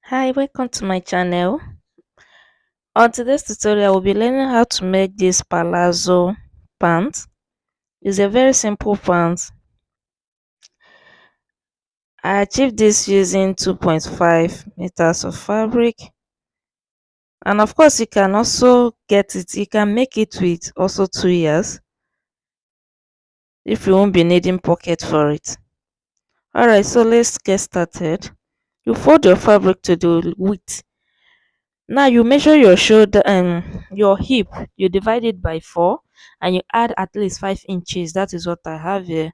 Hi, welcome to my channel. On today's tutorial, we'll be learning how to make this palazzo pants. It's a very simple pant. I achieved this using 2.5 meters of fabric, and of course you can also get it, you can make it with also 2 years if you won't be needing pocket for it. Alright, so let's get started. You fold your fabric to the width. Now you measure your shoulder and your hip, you divide it by 4 and you add at least 5 inches. That is what I have here.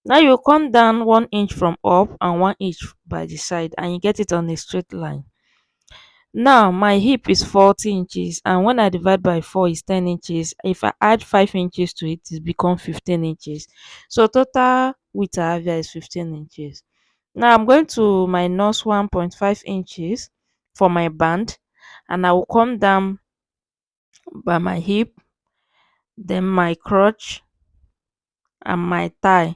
Now you come down 1 inch from up and 1 inch by the side and you get it on a straight line. Now my hip is 40 inches and when I divide by 4 is 10 inches. If I add 5 inches to it, it becomes 15 inches. So total width I have here is 15 inches. Now I'm going to minus 1.5 inches for my band and I will come down by my hip, then my crotch and my thigh.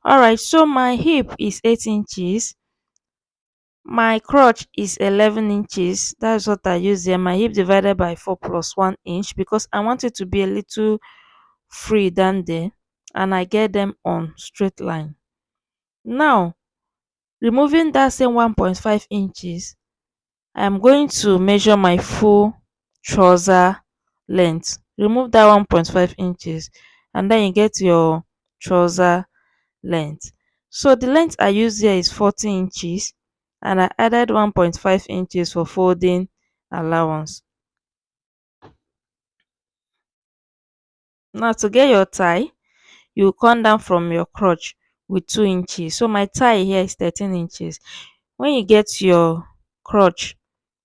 Alright, so my hip is 8 inches, my crotch is 11 inches. That's what I use there. My hip divided by 4 plus 1 inch because I want it to be a little free down there and I get them on straight line. Now, removing that same 1.5 inches, I'm going to measure my full trouser length. Remove that 1.5 inches and then you get your trouser length. So the length I use here is 40 inches and I added 1.5 inches for folding allowance. Now to get your thigh, you come down from your crotch with 2 inches. So my thigh here is 13 inches. When you get your crotch,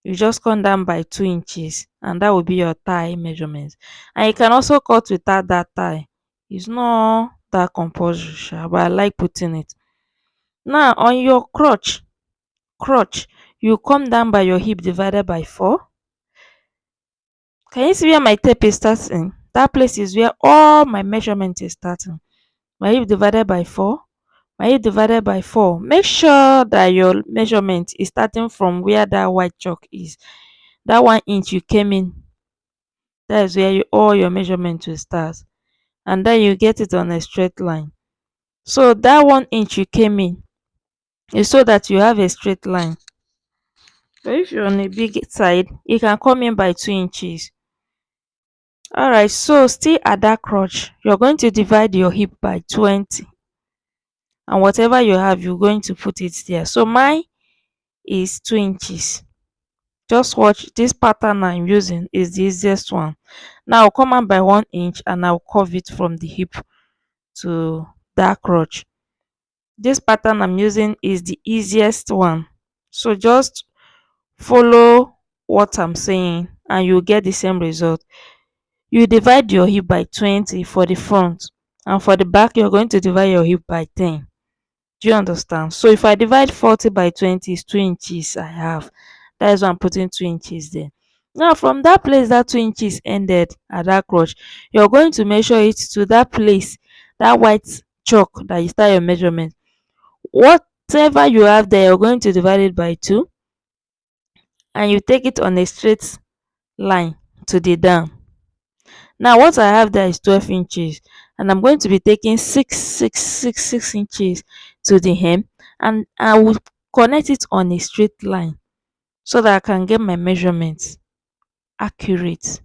you just come down by 2 inches and that will be your thigh measurement. And you can also cut without that thigh. It's not that compulsory sha, but I like putting it. Now on your crotch, you come down by your hip divided by 4. Can you see where my tape is starting? That place is where all my measurement is starting. My hip divided by 4, my hip divided by 4. Make sure that your measurement is starting from where that white chalk is. That 1 inch you came in, that is where all your measurement will start. And then you get it on a straight line. So that 1 inch you came in is so that you have a straight line. But if you're on a big side, you can come in by 2 inches. Alright, so still at that crotch, you're going to divide your hip by 20. And whatever you have, you're going to put it there. So mine is 2 inches. Just watch this pattern I'm using is the easiest one. Now I'll come out by 1 inch and I'll curve it from the hip to that crotch. This pattern I'm using is the easiest one. So just follow what I'm saying and you'll get the same result. You divide your hip by 20 for the front and for the back you're going to divide your hip by 10. Do you understand? So if I divide 40 by 20 is 2 inches I have. That is why I'm putting 2 inches there. Now from that place that 2 inches ended at that crotch, you're going to measure it to that place, that white chalk that you start your measurement. Whatever you have there, you're going to divide it by 2 and you take it on a straight line to the down. Now what I have there is 12 inches and I'm going to be taking 6 inches to the hem and I will connect it on a straight line so that I can get my measurements accurate.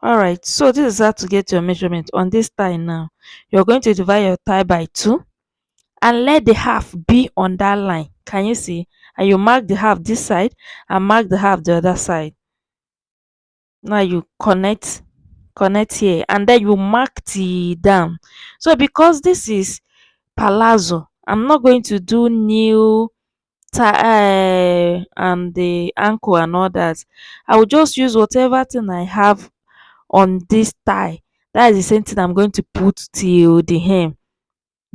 Alright, so this is how to get your measurement on this thigh now. You're going to divide your thigh by 2 and let the half be on that line. Can you see? And you mark the half this side and mark the half the other side. Now you connect here and then you mark the down. So because this is palazzo, I'm not going to do new tie and the ankle and all that. I will just use whatever thing I have on this thigh. That is the same thing I'm going to put till the hem.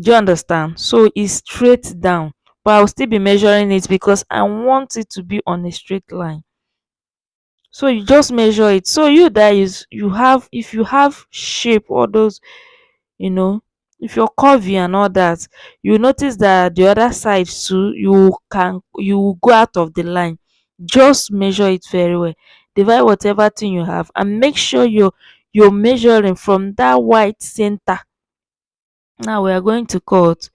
Do you understand? So it's straight down, but I'll still be measuring it because I want it to be on a straight line. So you just measure it. So you that is you have, if you have shape, all those, you know, if you're curvy and all that, you notice that the other side too, you will go out of the line. Just measure it very well. Divide whatever thing you have and make sure you're measuring from that white center. Now we are going to cut.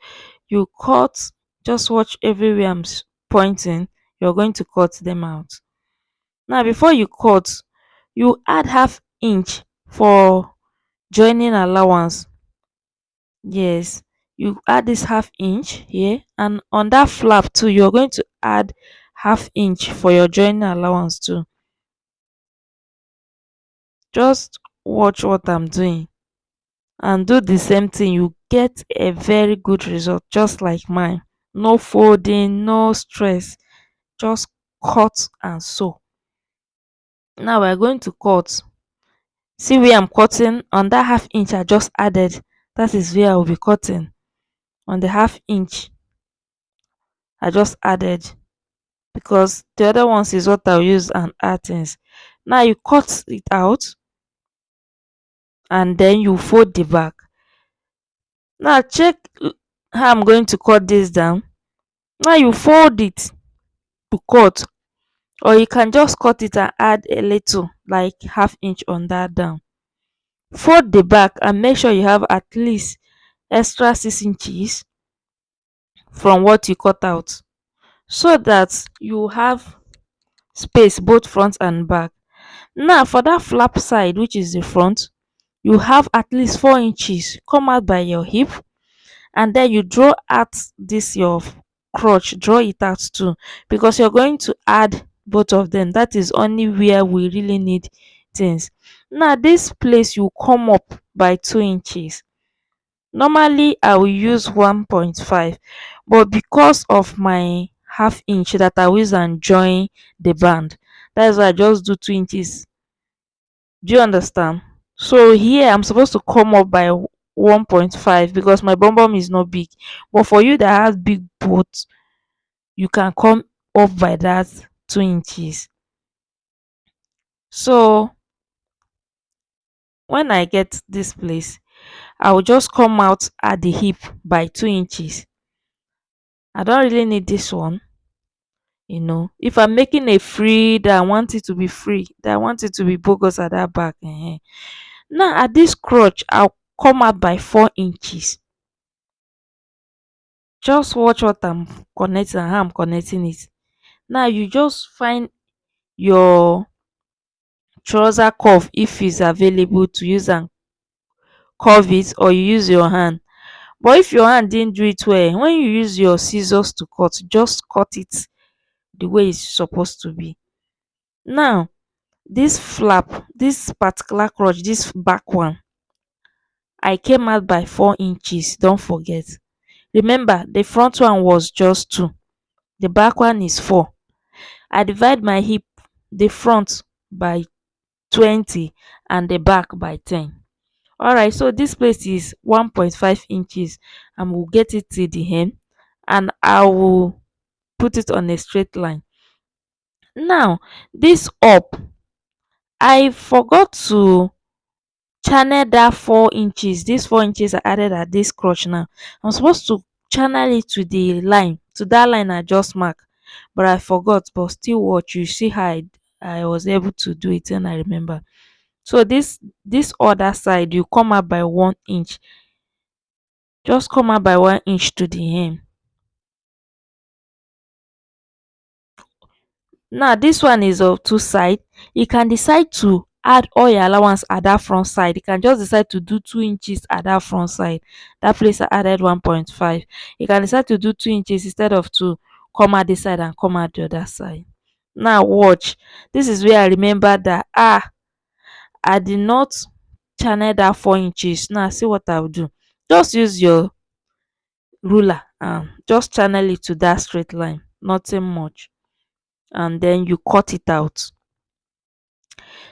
You cut, just watch everywhere pointing. You're going to cut them out. Now before you cut, you add half inch for joining allowance. Yes, you add this half inch here, and on that flap too, you're going to add half inch for your joining allowance too. Just watch what I'm doing and do the same thing. You get a very good result, just like mine. No folding, no stress, just cut and sew. Now we're going to cut. See where I'm cutting on that half inch I just added. That is where I will be cutting on the half inch I just added, because the other ones is what I'll use and add things. Now you cut it out and then you fold the back. Now check how I'm going to cut this down. Now you fold it to cut, or you can just cut it and add a little like half inch on that down. Fold the back and make sure you have at least extra 6 inches from what you cut out, so that you have space both front and back. Now for that flap side, which is the front, you have at least 4 inches come out by your hip, and then you draw out this your crotch, draw it out too, because you're going to add both of them. That is only where we really need things. Now this place you come up by 2 inches. Normally I will use 1.5, but because of my half inch that I will use and join the band, that's why I just do 2 inches. Do you understand? So here I'm supposed to come up by 1.5 because my bum bum is not big. But for you that has big boat, you can come up by that 2 inches. So when I get this place, I will just come out at the hip by 2 inches. I don't really need this one. If I'm making a free that I want it to be free, that I want it to be bogus at that back. Now at this crotch, I'll come out by 4 inches. Just watch what I'm connecting and how I'm connecting it. Now you just find your trouser cuff if it's available to use and curve it, or you use your hand. But if your hand didn't do it well, when you use your scissors to cut, just cut it the way it's supposed to be. Now this flap, this particular crotch, this back one, I came out by 4 inches. Don't forget. Remember, the front one was just 2, the back one is 4. I divide my hip, the front by 20 and the back by 10. Alright, so this place is 1.5 inches, and we'll get it to the hem, and I will put it on a straight line. Now this up, I forgot to channel that 4 inches. This 4 inches I added at this crotch. Now I'm supposed to channel it to the line, to that line I just marked, but I forgot. But still watch, you see how I was able to do it and I remember. So this other side, you come out by 1 inch. Just come out by 1 inch to the hem. Now this one is of two side. You can decide to add all your allowance at that front side. You can just decide to do 2 inches at that front side. That place I added 1.5. You can decide to do 2 inches instead of to come out this side and come out the other side. Now watch. This is where I remember that I did not channel that 4 inches. Now see what I will do. Just use your ruler and just channel it to that straight line. Nothing much. And then you cut it out.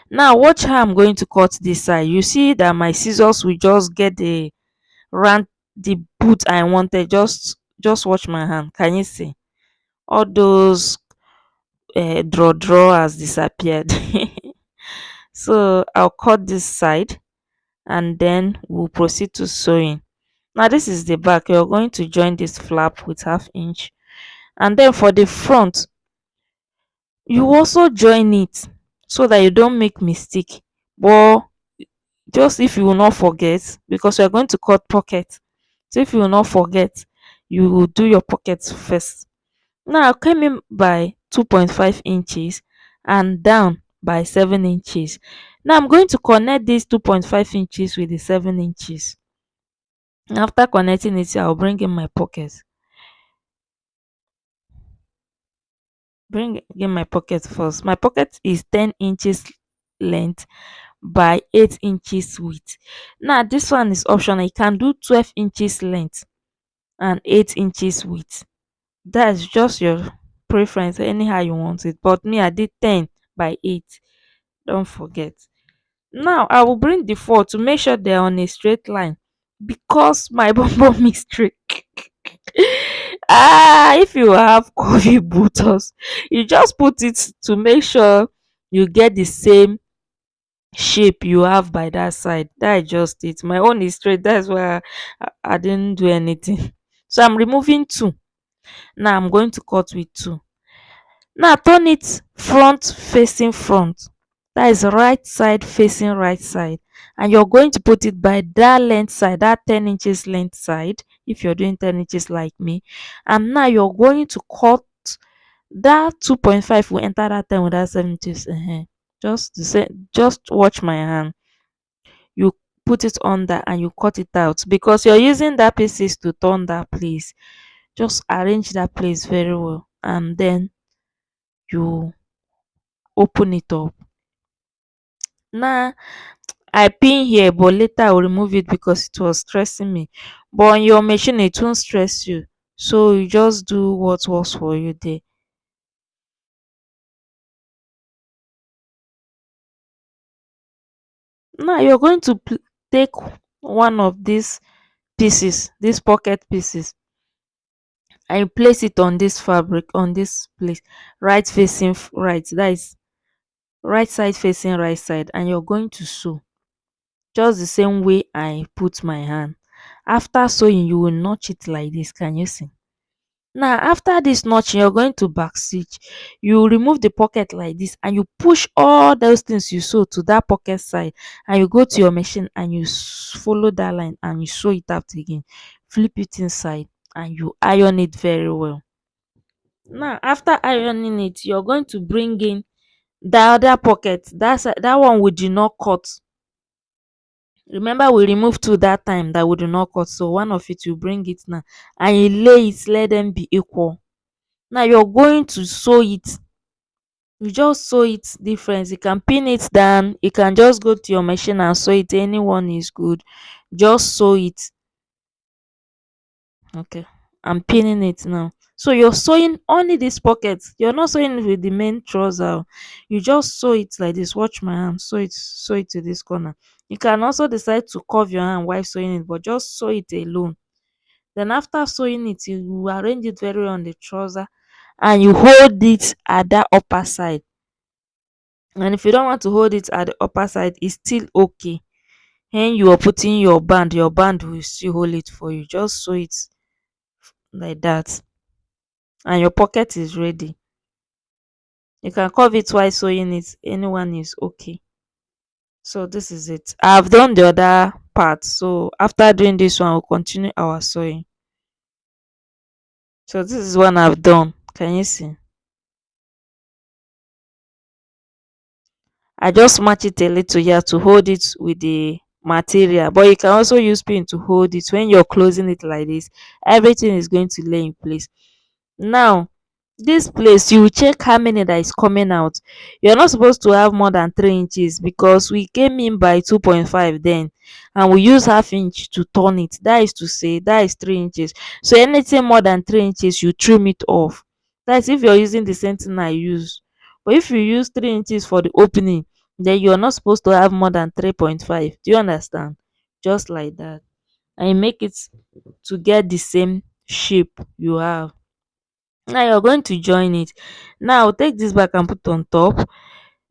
Now watch how I'm going to cut this side. You see that my scissors will just get the round, the boot I wanted. Just watch my hand. Can you see all those draw has disappeared? So I'll cut this side and then we'll proceed to sewing. Now this is the back. You're going to join this flap with half inch, and then for the front you also join it so that you don't make mistake. But just if you will not forget, because we are going to cut pocket, so if you will not forget, you will do your pockets first. Now I came in by 2.5 inches and down by 7 inches. Now I'm going to connect these 2.5 inches with the 7 inches. After connecting it, I'll bring in my pocket. Bring in my pocket first. My pocket is 10 inches length by 8 inches width. Now this one is optional. You can do 12 inches length and 8 inches width. That's just your preference, anyhow you want it. But me, I did 10 by 8. Don't forget. Now I will bring the 4 to make sure they're on a straight line because my bum bum is straight. If you have curvy buttocks, you just put it to make sure you get the same shape you have by that side. That is just it. My own is straight. That's why I didn't do anything. So I'm removing 2. Now I'm going to cut with 2. Now turn it front facing front. That is right side facing right side. And you're going to put it by that length side, that 10 inches length side, if you're doing 10 inches like me. And now you're going to cut that 2.5 will enter that 10 with that 7 inches. Just the same, just watch my hand. You put it under and you cut it out because you're using that pieces to turn that place. Just arrange that place very well and then you open it up. Now I pin here but later I will remove it because it was stressing me. But on your machine it won't stress you. So you just do what works for you there. Now you're going to take one of these pieces, these pocket pieces, and you place it on this fabric, on this place, right facing right. That is right side facing right side, and you're going to sew just the same way I put my hand. After sewing you will notch it like this. Can you see? Now after this notching you're going to back stitch. You remove the pocket like this and you push all those things you sew to that pocket side, and you go to your machine and you follow that line and you sew it out again. Flip it inside and you iron it very well. Now after ironing it you're going to bring in the other pocket, that one we did not cut. Remember we removed 2 that time that we do not cut, so one of it you bring it now and you lay it, let them be equal. Now you're going to sew it. You just sew it different. You can pin it down, you can just go to your machine and sew it. Anyone is good. Just sew it. Okay, I'm pinning it now. So you're sewing only this pocket. You're not sewing it with the main trouser. You just sew it like this. Watch my hand. Sew it to this corner. You can also decide to curve your hand while sewing it, but just sew it alone. Then after sewing it, you arrange it very well on the trouser and you hold it at that upper side. And if you don't want to hold it at the upper side, it's still okay. When you are putting your band will still hold it for you. Just sew it like that and your pocket is ready. You can curve it while sewing it. Anyone is okay. So this is it. I've done the other part. So after doing this one, we'll continue our sewing. So this is one I've done. Can you see? I just match it a little here to hold it with the material, but you can also use pin to hold it. When you're closing it like this, everything is going to lay in place. Now this place you will check how many that is coming out. You're not supposed to have more than 3 inches because we came in by 2.5 then, and we use half inch to turn it. That is to say that is 3 inches. So anything more than 3 inches you trim it off. That's if you're using the same thing I use. But if you use 3 inches for the opening, then you're not supposed to have more than 3.5. Do you understand? Just like that. And you make it to get the same shape you have. Now you're going to join it. Now take this back and put on top.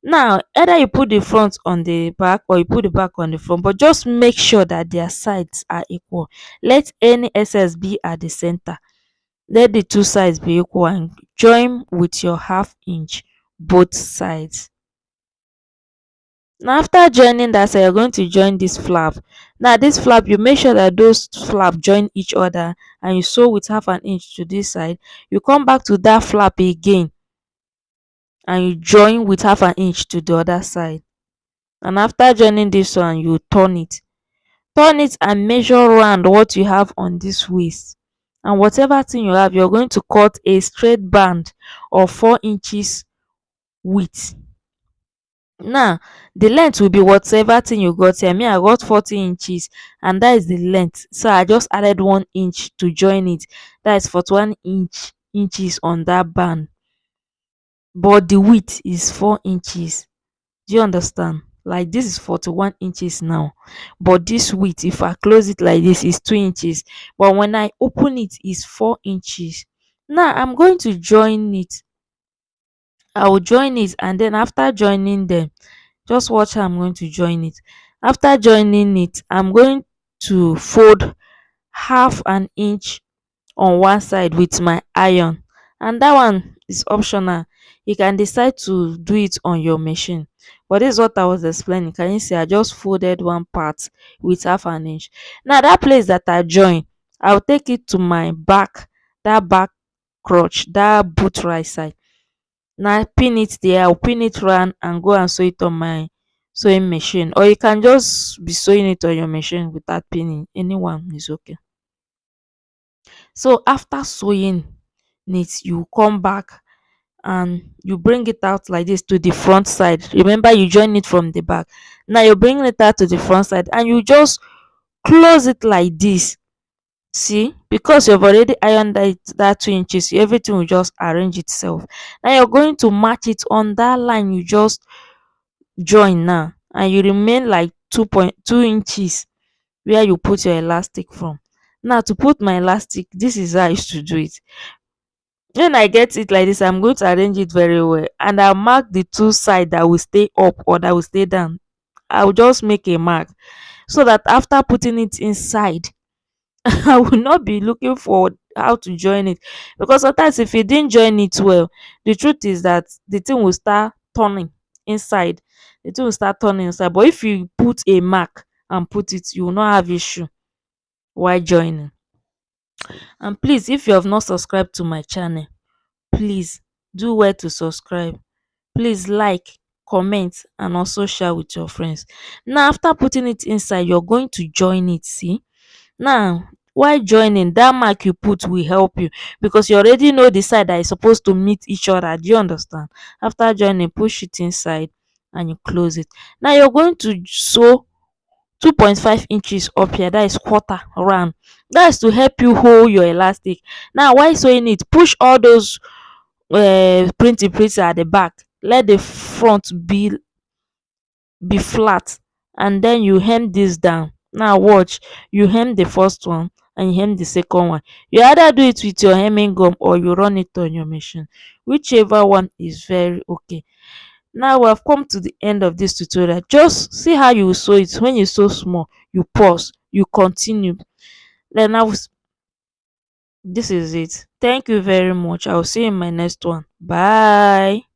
Now either you put the front on the back or you put the back on the front, but just make sure that their sides are equal. Let any excess be at the center. Let the two sides be equal and join with your half inch both sides. Now after joining that side, you're going to join this flap. Now this flap, you make sure that those flap join each other and you sew with half an inch to this side. You come back to that flap again and you join with half an inch to the other side. And after joining this one, you turn it. Turn it and measure round what you have on this waist. And whatever thing you have, you're going to cut a straight band of 4 inches width. Now the length will be whatever thing you got here. Me, I got 40 inches and that is the length, so I just added 1 inch to join it. That is 41 inches on that band, but the width is 4 inches. Do you understand? Like this is 41 inches now, but this width, if I close it like this, is 2 inches, but when I open it is 4 inches. Now I'm going to join it. I will join it, and then after joining them, just watch how I'm going to join it. After joining it, I'm going to fold half an inch on one side with my iron, and that one is optional. You can decide to do it on your machine, but this is what I was explaining. Can you see I just folded one part with half an inch. Now that place that I join, I'll take it to my back, that back crotch, that boot right side. Now pin it there. I'll pin it round and go and sew it on my sewing machine, or you can just be sewing it on your machine without pinning. Anyone is okay. So after sewing it, you come back and you bring it out like this to the front side. Remember, you join it from the back. Now you're bringing it out to the front side and you just close it like this. See, because you've already ironed that 2 inches, everything will just arrange itself. Now you're going to match it on that line you just join now, and you remain like 2.2 inches where you put your elastic from. Now to put my elastic, this is how I used to do it. When I get it like this, I'm going to arrange it very well and I'll mark the two side that will stay up or that will stay down. I'll just make a mark so that after putting it inside, I will not be looking for how to join it, because sometimes if you didn't join it well, the truth is that the thing will start turning inside. The thing will start turning inside. But if you put a mark and put it, you will not have issue while joining. And please, if you have not subscribed to my channel, please do well to subscribe. Please like, comment and also share with your friends. Now after putting it inside, you're going to join it. See, now while joining, that mark you put will help you because you already know the side that is supposed to meet each other. Do you understand? After joining, push it inside and you close it. Now you're going to sew 2.5 inches up here, that is quarter round. That is to help you hold your elastic. Now while sewing it, push all those printing at the back. Let the front be flat, and then you hem this down. Now watch, you hem the first one and you hem the second one. You either do it with your hemming gum or you run it on your machine, whichever one is very okay. Now we have come to the end of this tutorial. Just see how you sew it. When you sew small, you pause, you continue. Then now this is it. Thank you very much. I'll see you in my next one. Bye.